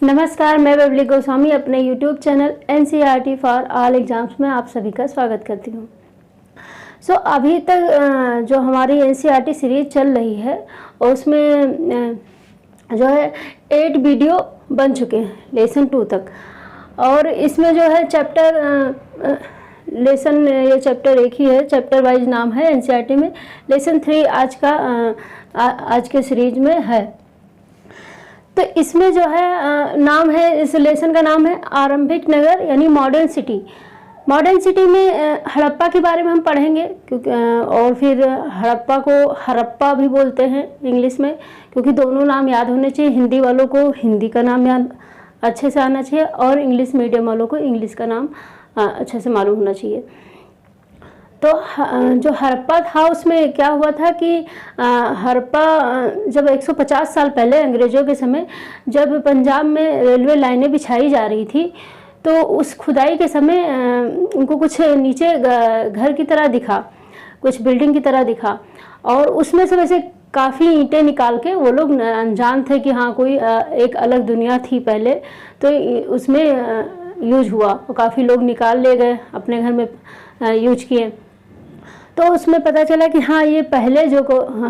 नमस्कार, मैं बबली गोस्वामी अपने YouTube channel NCERT for all exams में आप सभी का स्वागत करती हूँ। अभी तक जो हमारी NCERT सीरीज चल रही है उसमें जो है 8 वीडियो बन चुके हैं लेसन 2 तक। और इसमें जो है लेसन ये चैप्टर एक ही है, चैप्टर वाइज नाम है NCERT में। लेसन 3 आज के सीरीज में है। तो इसमें जो है नाम है, इस लेसन का नाम है आरंभिक नगर यानी मॉडर्न सिटी। मॉडर्न सिटी में हड़प्पा के बारे में हम पढ़ेंगे, क्योंकि और फिर हड़प्पा को हरप्पा भी बोलते हैं इंग्लिश में, क्योंकि दोनों नाम याद होने चाहिए। हिंदी वालों को हिंदी का नाम याद अच्छे से आना चाहिए और इंग्लिश मीडियम वालों को इंग्लिश का नाम अच्छे से मालूम होना चाहिए। तो जो हड़प्पा था उसमें क्या हुआ था कि हड़प्पा जब 150 साल पहले अंग्रेज़ों के समय जब पंजाब में रेलवे लाइनें बिछाई जा रही थी, तो उस खुदाई के समय उनको कुछ नीचे घर की तरह दिखा, कुछ बिल्डिंग की तरह दिखा, और उसमें से वैसे काफ़ी ईंटें निकाल के वो लोग अनजान थे कि हाँ कोई एक अलग दुनिया थी पहले, तो उसमें यूज हुआ और काफ़ी लोग निकाल ले गए, अपने घर में यूज किए। तो उसमें पता चला कि हाँ ये पहले जो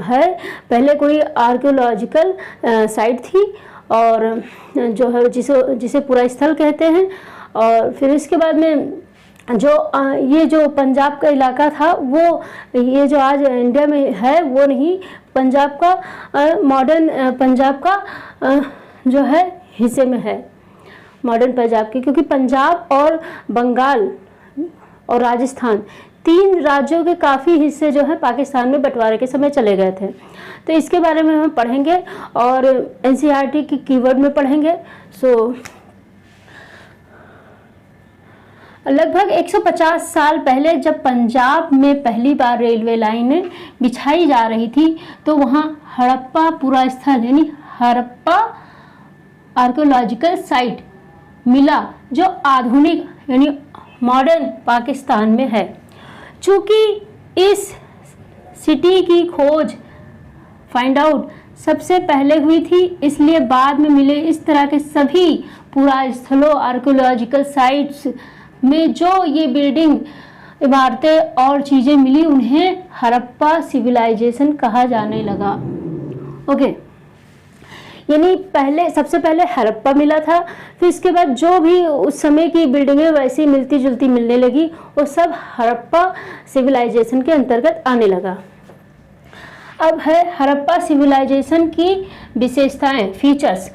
है पहले कोई आर्कियोलॉजिकल साइट थी, और जो है जिसे पूरा स्थल कहते हैं। और फिर इसके बाद में ये जो पंजाब का इलाका था वो ये जो आज इंडिया में है वो नहीं, पंजाब का मॉडर्न पंजाब का जो है हिस्से में है, मॉडर्न पंजाब के, क्योंकि पंजाब और बंगाल और राजस्थान 3 राज्यों के काफ़ी हिस्से जो है पाकिस्तान में बंटवारे के समय चले गए थे। तो इसके बारे में हम पढ़ेंगे और NCERT की कीवर्ड में पढ़ेंगे। लगभग 150 साल पहले जब पंजाब में पहली बार रेलवे लाइनें बिछाई जा रही थी, तो वहाँ हड़प्पा पूरा स्थल यानी हड़प्पा आर्कियोलॉजिकल साइट मिला, जो आधुनिक यानी मॉडर्न पाकिस्तान में है। चूँकि इस सिटी की खोज फाइंड आउट सबसे पहले हुई थी, इसलिए बाद में मिले इस तरह के सभी पुरा स्थलों आर्कियोलॉजिकल साइट्स में जो ये बिल्डिंग इमारतें और चीज़ें मिली उन्हें हड़प्पा सिविलाइजेशन कहा जाने लगा। ओके, यानी सबसे पहले हड़प्पा मिला था, फिर इसके बाद जो भी उस समय की बिल्डिंगें वैसी मिलती जुलती मिलने लगी, वो सब हड़प्पा सिविलाइजेशन के अंतर्गत आने लगा। अब है हड़प्पा सिविलाइजेशन की विशेषताएं, फीचर्स।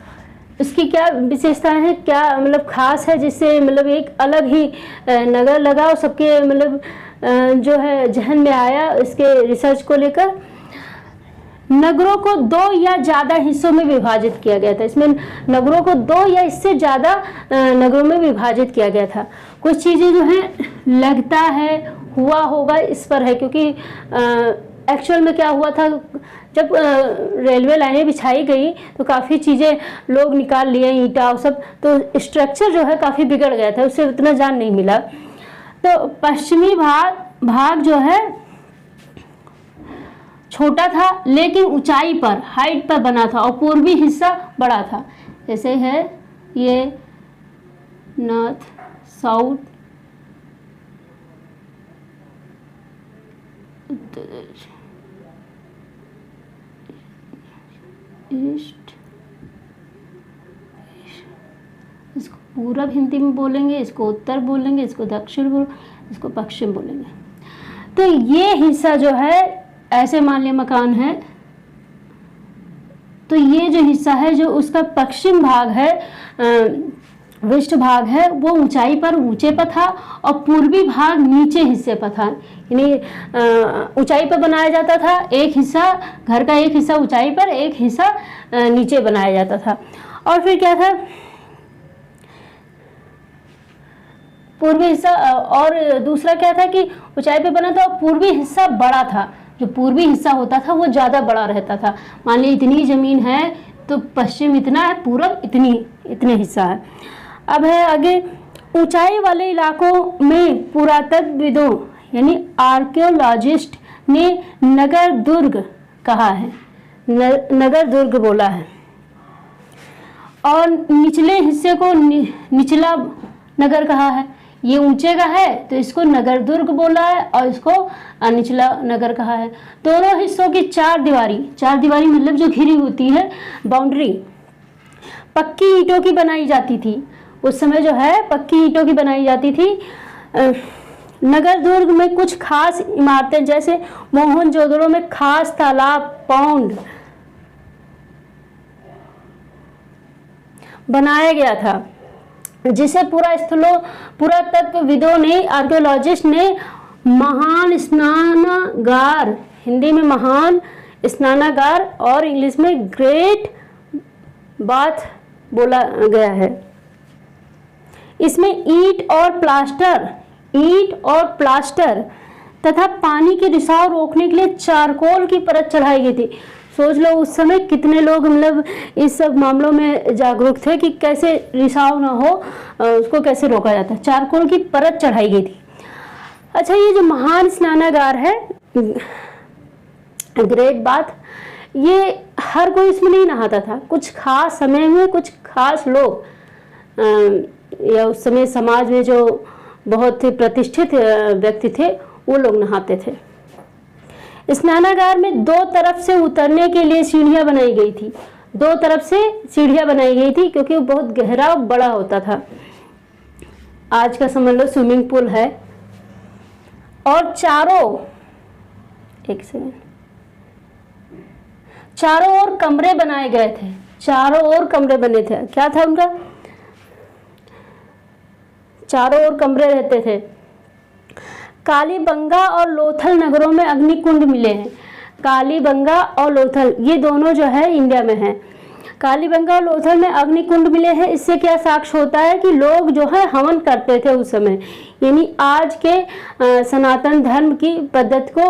इसकी क्या विशेषताएं हैं, क्या मतलब खास है जिससे मतलब एक अलग ही नगर लगा और सबके मतलब जो है जहन में आया इसके रिसर्च को लेकर। नगरों को 2 या ज़्यादा हिस्सों में विभाजित किया गया था। इसमें नगरों को 2 या इससे ज़्यादा नगरों में विभाजित किया गया था। कुछ चीज़ें जो हैं लगता है हुआ होगा इस पर है, क्योंकि एक्चुअल में क्या हुआ था, जब रेलवे लाइनें बिछाई गई तो काफ़ी चीज़ें लोग निकाल लिए, ईंटा और सब, तो स्ट्रक्चर जो है काफ़ी बिगड़ गया था, उससे उतना जान नहीं मिला। तो पश्चिमी भाग जो है छोटा था लेकिन ऊंचाई पर, हाइट पर बना था, और पूर्वी हिस्सा बड़ा था। जैसे है ये नॉर्थ, साउथ, ईस्ट, इसको पूरब हिंदी में बोलेंगे, इसको उत्तर बोलेंगे, इसको दक्षिण बोलेंगे, इसको पश्चिम बोलेंगे। तो ये हिस्सा जो है ऐसे मान लिया मकान है, तो ये जो हिस्सा है जो उसका पश्चिम भाग है, वेस्ट भाग है, वो ऊंचाई पर ऊंचे पर था, और पूर्वी भाग नीचे हिस्से पर था। यानी ऊंचाई पर बनाया जाता था एक हिस्सा, घर का एक हिस्सा ऊंचाई पर, एक हिस्सा नीचे बनाया जाता था। और फिर क्या था, पूर्वी हिस्सा, और दूसरा क्या था कि ऊंचाई पे बना था और पूर्वी हिस्सा बड़ा था। जो पूर्वी हिस्सा होता था वो ज़्यादा बड़ा रहता था। मान लीजिए इतनी ज़मीन है तो पश्चिम इतना है, पूरब इतने हिस्सा है। अब है आगे, ऊंचाई वाले इलाकों में पुरातत्वविदों यानी आर्कियोलॉजिस्ट ने नगर दुर्ग कहा है, नगर दुर्ग बोला है। और निचले हिस्से को निचला नगर कहा है। ये ऊंचे का है तो इसको नगर दुर्ग बोला है और इसको निचला नगर कहा है। दोनों हिस्सों की चार दीवारी मतलब जो घिरी होती है बाउंड्री, पक्की ईंटों की बनाई जाती थी। उस समय जो है पक्की ईंटों की बनाई जाती थी। नगर दुर्ग में कुछ खास इमारतें जैसे मोहनजोदड़ो में खास तालाब पौंड बनाया गया था, जिसे पुरातत्वविदों ने, आर्कियोलॉजिस्ट ने महान स्नानागार, हिंदी में महान स्नानागार और इंग्लिश में ग्रेट बाथ बोला गया है। इसमें ईंट और प्लास्टर तथा पानी के रिसाव रोकने के लिए चारकोल की परत चढ़ाई गई थी। सोच लो उस समय कितने लोग मतलब इस सब मामलों में जागरूक थे कि कैसे रिसाव ना हो, उसको कैसे रोका जाता है। चारकोल की परत चढ़ाई गई थी। अच्छा, ये जो महान स्नानागार है ग्रेट बाथ, ये हर कोई इसमें नहीं नहाता था। कुछ खास समय में कुछ खास लोग या उस समय समाज में जो बहुत ही प्रतिष्ठित व्यक्ति थे वो लोग नहाते थे। स्नानागार में दो तरफ से उतरने के लिए सीढ़ियां बनाई गई थी। दो तरफ से सीढ़ियां बनाई गई थी क्योंकि वो बहुत गहरा और बड़ा होता था। आज का समझ लो स्विमिंग पूल है। और चारों ओर कमरे बनाए गए थे। चारों ओर कमरे बने थे। क्या था उनका? चारों ओर कमरे रहते थे। कालीबंगा और लोथल नगरों में अग्निकुंड मिले हैं। कालीबंगा और लोथल ये दोनों जो है इंडिया में है। कालीबंगा और लोथल में अग्निकुंड मिले हैं। इससे क्या साक्ष्य होता है कि लोग जो है हवन करते थे उस समय, यानी आज के सनातन धर्म की पद्धति को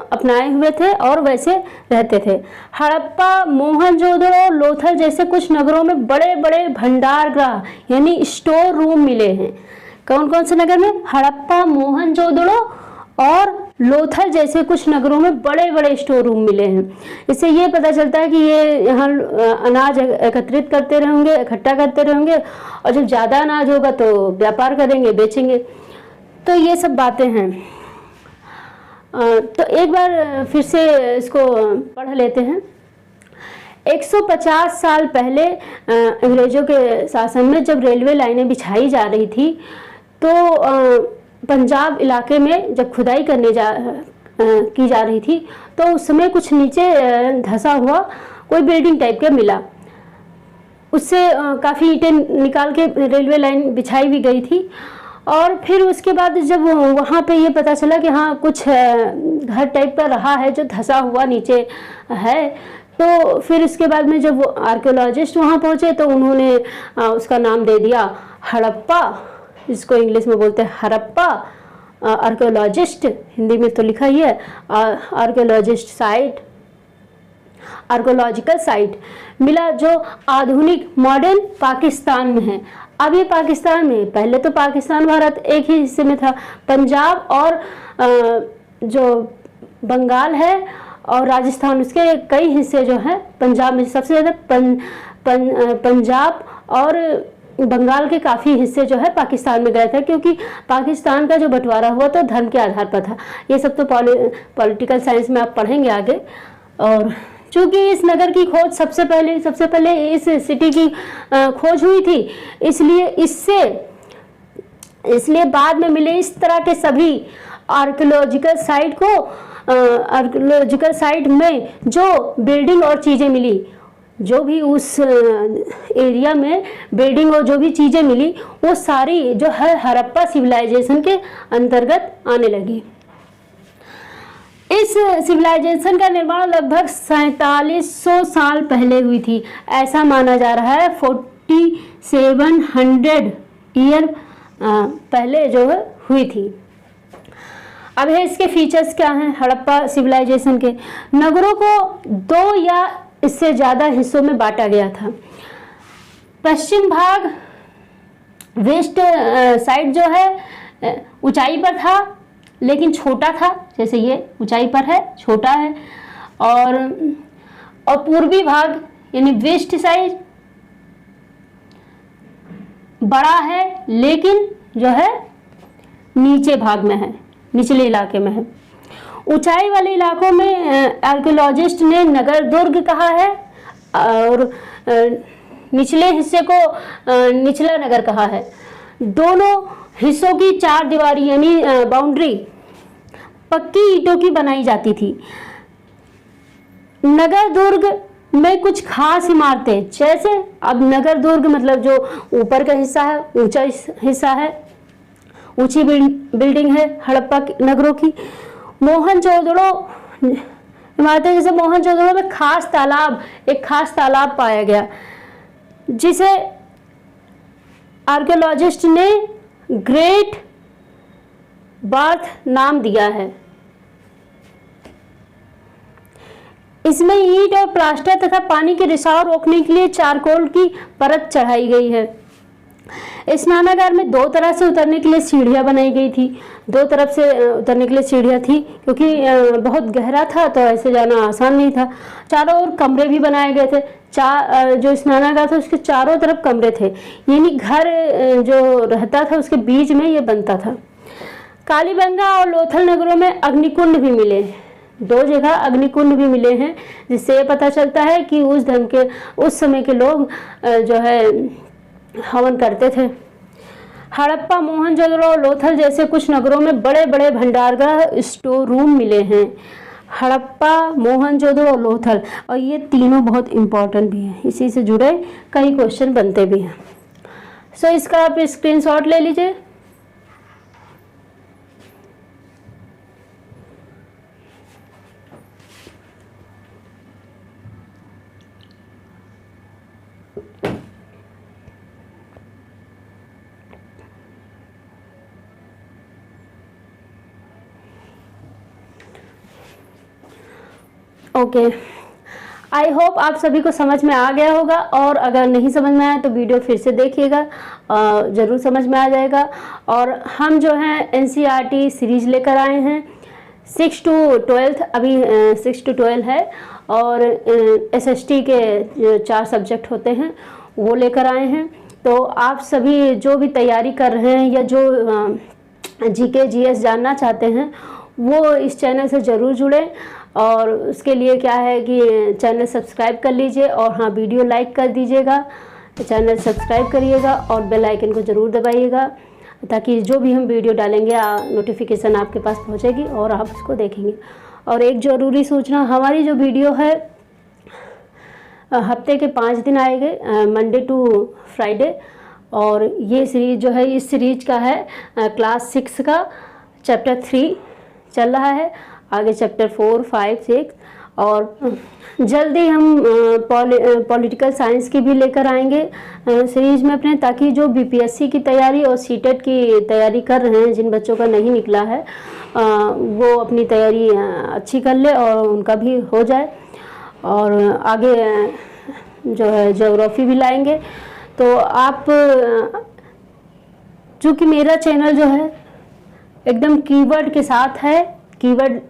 अपनाए हुए थे और वैसे रहते थे। हड़प्पा, मोहनजोदड़ो और लोथल जैसे कुछ नगरों में बड़े बड़े भंडार गृह यानी स्टोर रूम मिले हैं। कौन कौन से नगर में? हड़प्पा, मोहनजोदड़ो और लोथल जैसे कुछ नगरों में बड़े बड़े स्टोर रूम मिले हैं। इससे ये पता चलता है कि ये यहाँ अनाज एकत्रित करते रहेंगे, इकट्ठा करते रहेंगे और जब ज़्यादा अनाज होगा तो व्यापार करेंगे, बेचेंगे। तो ये सब बातें हैं। तो एक बार फिर से इसको पढ़ लेते हैं। 150 साल पहले अंग्रेजों के शासन में जब रेलवे लाइनें बिछाई जा रही थी तो पंजाब इलाके में जब खुदाई की जा रही थी तो उस समय कुछ नीचे धंसा हुआ कोई बिल्डिंग टाइप का मिला। उससे काफ़ी ईंटें निकाल के रेलवे लाइन बिछाई भी गई थी। और फिर उसके बाद जब वहाँ पे ये पता चला कि हाँ कुछ घर टाइप का रहा है जो धंसा हुआ नीचे है, तो फिर इसके बाद में जब वो आर्कियोलॉजिस्ट वहाँ पहुँचे तो उन्होंने उसका नाम दे दिया हड़प्पा, जिसको इंग्लिश में बोलते हैं हड़प्पा। आर्कियोलॉजिस्ट हिंदी में तो लिखा ही है आर्कियोलॉजिस्ट साइट, आर्कियोलॉजिकल साइट मिला जो आधुनिक मॉडर्न पाकिस्तान में है। अब ये पाकिस्तान में, पहले तो पाकिस्तान भारत एक ही हिस्से में था। पंजाब और जो बंगाल है और राजस्थान, उसके कई हिस्से जो हैं पंजाब में सबसे ज़्यादा पंजाब और बंगाल के काफ़ी हिस्से जो है पाकिस्तान में गए थे, क्योंकि पाकिस्तान का जो बंटवारा हुआ तो धर्म के आधार पर था। ये सब तो पॉलिटिकल साइंस में आप पढ़ेंगे आगे। और चूँकि इस नगर की खोज सबसे पहले इस सिटी की खोज हुई थी, इसलिए बाद में मिले इस तरह के सभी आर्कियोलॉजिकल साइट में जो बिल्डिंग और चीज़ें मिली, जो भी उस एरिया में बिल्डिंग और जो भी चीज़ें मिली वो सारी जो है हड़प्पा सिविलाइजेशन के अंतर्गत आने लगी। इस सिविलाइजेशन का निर्माण लगभग 4700 साल पहले हुई थी, ऐसा माना जा रहा है। 4700 ईयर पहले जो है हुई थी। अब है इसके फीचर्स क्या हैं हड़प्पा सिविलाइजेशन के। नगरों को 2 या इससे ज़्यादा हिस्सों में बांटा गया था। पश्चिम भाग वेस्ट साइड जो है ऊंचाई पर था लेकिन छोटा था, जैसे ये ऊंचाई पर है, छोटा है। और पूर्वी भाग यानी वेस्ट साइड बड़ा है लेकिन जो है नीचे भाग में है, निचले इलाके में है। ऊंचाई वाले इलाकों में आर्कियोलॉजिस्ट ने नगर दुर्ग कहा है और निचले हिस्से को निचला नगर कहा है। दोनों हिस्सों की चार दीवारी यानी बाउंड्री पक्की ईंटों की बनाई जाती थी। नगर दुर्ग में कुछ खास इमारतें, जैसे अब नगर दुर्ग मतलब जो ऊपर का हिस्सा है, ऊंचा हिस्सा है, ऊंची बिल्डिंग है हड़प्पा नगरों की। मोहनजोदड़ो इमारतें, जैसे मोहनजोदड़ो में एक खास तालाब पाया गया जिसे आर्कियोलॉजिस्ट ने ग्रेट बार्थ नाम दिया है। इसमें ईंट और प्लास्टर तथा पानी के रिसाव रोकने के लिए चारकोल की परत चढ़ाई गई है। स्नानागार में दो तरह से उतरने के लिए सीढ़ियां बनाई गई थी। दो तरफ से उतरने के लिए सीढ़ियां थी क्योंकि बहुत गहरा था तो ऐसे जाना आसान नहीं था। चारों ओर कमरे भी बनाए गए थे। जो स्नानागार था उसके चारों तरफ कमरे थे, यानी घर जो रहता था उसके बीच में ये बनता था। कालीबंगा और लोथल नगरों में अग्निकुंड भी मिले। दो जगह अग्निकुंड भी मिले हैं, जिससे ये पता चलता है कि उस समय के लोग जो है हवन करते थे। हड़प्पा, मोहनजोदड़ो और लोथल जैसे कुछ नगरों में बड़े बड़े भंडारगृह, स्टोर रूम मिले हैं। हड़प्पा, मोहनजोदड़ो और लोथल, और ये तीनों बहुत इम्पोर्टेंट भी हैं, इसी से जुड़े कई क्वेश्चन बनते भी हैं। सो इसका आप स्क्रीनशॉट ले लीजिए। ओके, आई होप आप सभी को समझ में आ गया होगा, और अगर नहीं समझ में आया तो वीडियो फिर से देखिएगा, ज़रूर समझ में आ जाएगा। और हम जो है NCERT सीरीज लेकर आए हैं 6 to 12, अभी 6 to 12 है, और SST के जो 4 सब्जेक्ट होते हैं वो लेकर आए हैं। तो आप सभी जो भी तैयारी कर रहे हैं या जो GK GS जानना चाहते हैं वो इस चैनल से ज़रूर जुड़ें, और उसके लिए क्या है कि चैनल सब्सक्राइब कर लीजिए, और हाँ, वीडियो लाइक कर दीजिएगा, चैनल सब्सक्राइब करिएगा और बेल आइकन को ज़रूर दबाइएगा, ताकि जो भी हम वीडियो डालेंगे नोटिफिकेशन आपके पास पहुंचेगी और आप उसको देखेंगे। और एक ज़रूरी सूचना, हमारी जो वीडियो है हफ्ते के 5 दिन आएंगे, मंडे टू फ्राइडे, और ये सीरीज जो है इस सीरीज का है क्लास 6 का चैप्टर 3 चल रहा है, आगे चैप्टर 4, 5, 6, और जल्दी हम पॉलिटिकल साइंस की भी लेकर आएंगे सीरीज में अपने, ताकि जो BPSC की तैयारी और CTET की तैयारी कर रहे हैं, जिन बच्चों का नहीं निकला है वो अपनी तैयारी अच्छी कर ले और उनका भी हो जाए। और आगे जो है ज्योग्राफी भी लाएंगे। तो आप, चूँकि मेरा चैनल जो है एकदम कीवर्ड के साथ है, कीवर्ड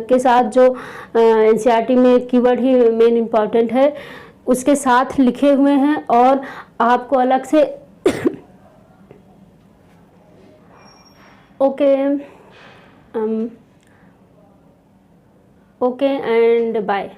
के साथ जो NCERT में कीवर्ड ही मेन इम्पॉर्टेंट है उसके साथ लिखे हुए हैं, और आपको अलग से ओके एंड बाय।